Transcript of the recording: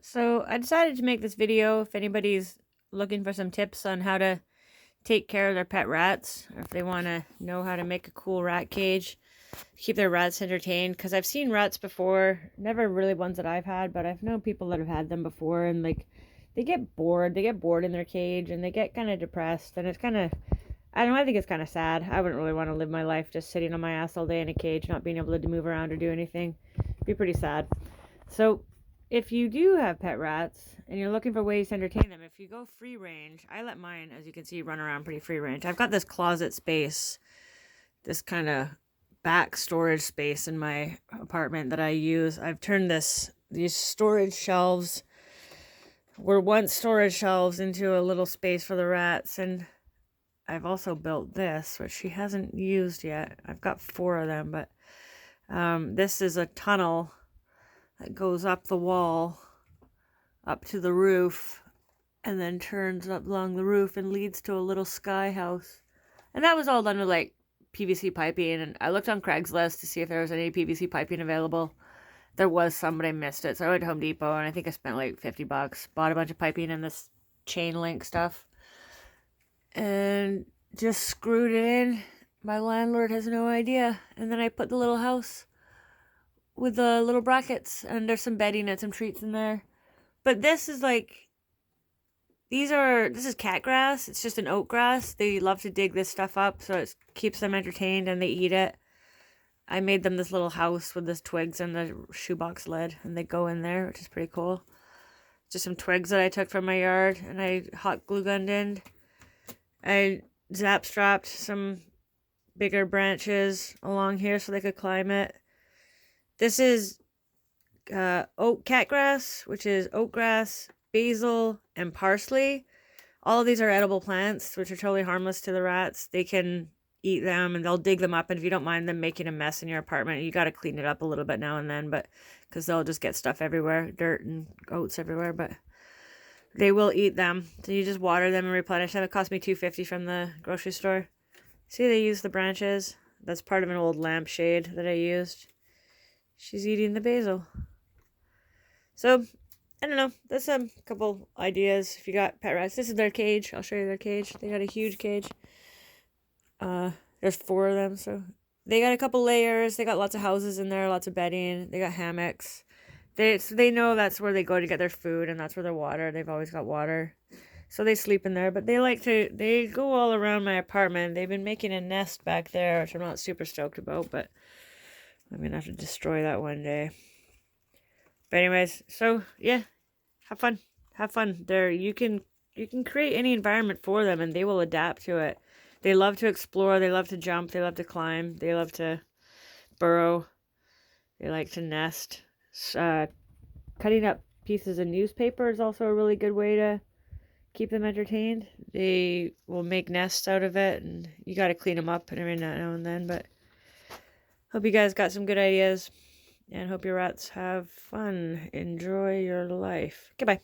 So I decided to make this video if anybody's looking for some tips on how to take care of their pet rats, or if they want to know how to make a cool rat cage, keep their rats entertained. Because I've seen rats before, never really ones that I've had, but I've known people that have had them before, and like they get bored in their cage, and they get kind of depressed, and it's kind of, I don't know, I think it's kind of sad. I wouldn't really want to live my life just sitting on my ass all day in a cage, not being able to move around or do anything. It'd be pretty sad. So if you do have pet rats and you're looking for ways to entertain them, if you go free range, I let mine, as you can see, run around pretty free range. I've got this closet space, this kind of back storage space in my apartment that I use. I've turned these storage shelves were once storage shelves into a little space for the rats, and I've also built this, which she hasn't used yet. I've got 4 of them, but this is a tunnel that goes up the wall, up to the roof, and then turns up along the roof and leads to a little sky house. And that was all done with like PVC piping, and I looked on Craigslist to see if there was any PVC piping available. There was some, but I missed it, so I went to Home Depot, and I think I spent like $50. Bought a bunch of piping and this chain link stuff, and just screwed it in. My landlord has no idea. And then I put the little house with the little brackets, and there's some bedding and some treats in there. But this is like, this is cat grass. It's just an oat grass. They love to dig this stuff up, so it keeps them entertained, and they eat it. I made them this little house with this twigs and the shoebox lid, and they go in there, which is pretty cool. Just some twigs that I took from my yard, and I hot glue gunned in. I zap strapped some bigger branches along here so they could climb it. This is oat catgrass, which is oat grass, basil, and parsley. All of these are edible plants, which are totally harmless to the rats. They can eat them, and they'll dig them up, and if you don't mind them making a mess in your apartment, you got to clean it up a little bit now and then, but because they'll just get stuff everywhere, dirt and oats everywhere, but they will eat them. So you just water them and replenish them. It cost me $2.50 from the grocery store. See, they use the branches. That's part of an old lampshade that I used. She's eating the basil. So, I don't know. That's a couple ideas if you got pet rats. This is their cage. I'll show you their cage. They got a huge cage. There's 4 of them, so they got a couple layers. They got lots of houses in there, lots of bedding. They got hammocks. They know that's where they go to get their food, and that's where their water. They've always got water. So they sleep in there, but they go all around my apartment. They've been making a nest back there, which I'm not super stoked about, but I'm gonna have to destroy that one day. But anyways, so yeah, have fun. Have fun. You can create any environment for them, and they will adapt to it. They love to explore, they love to jump, they love to climb, they love to burrow, they like to nest. Cutting up pieces of newspaper is also a really good way to keep them entertained. They will make nests out of it, and you got to clean them up every now and then, but hope you guys got some good ideas, and hope your rats have fun. Enjoy your life. Goodbye.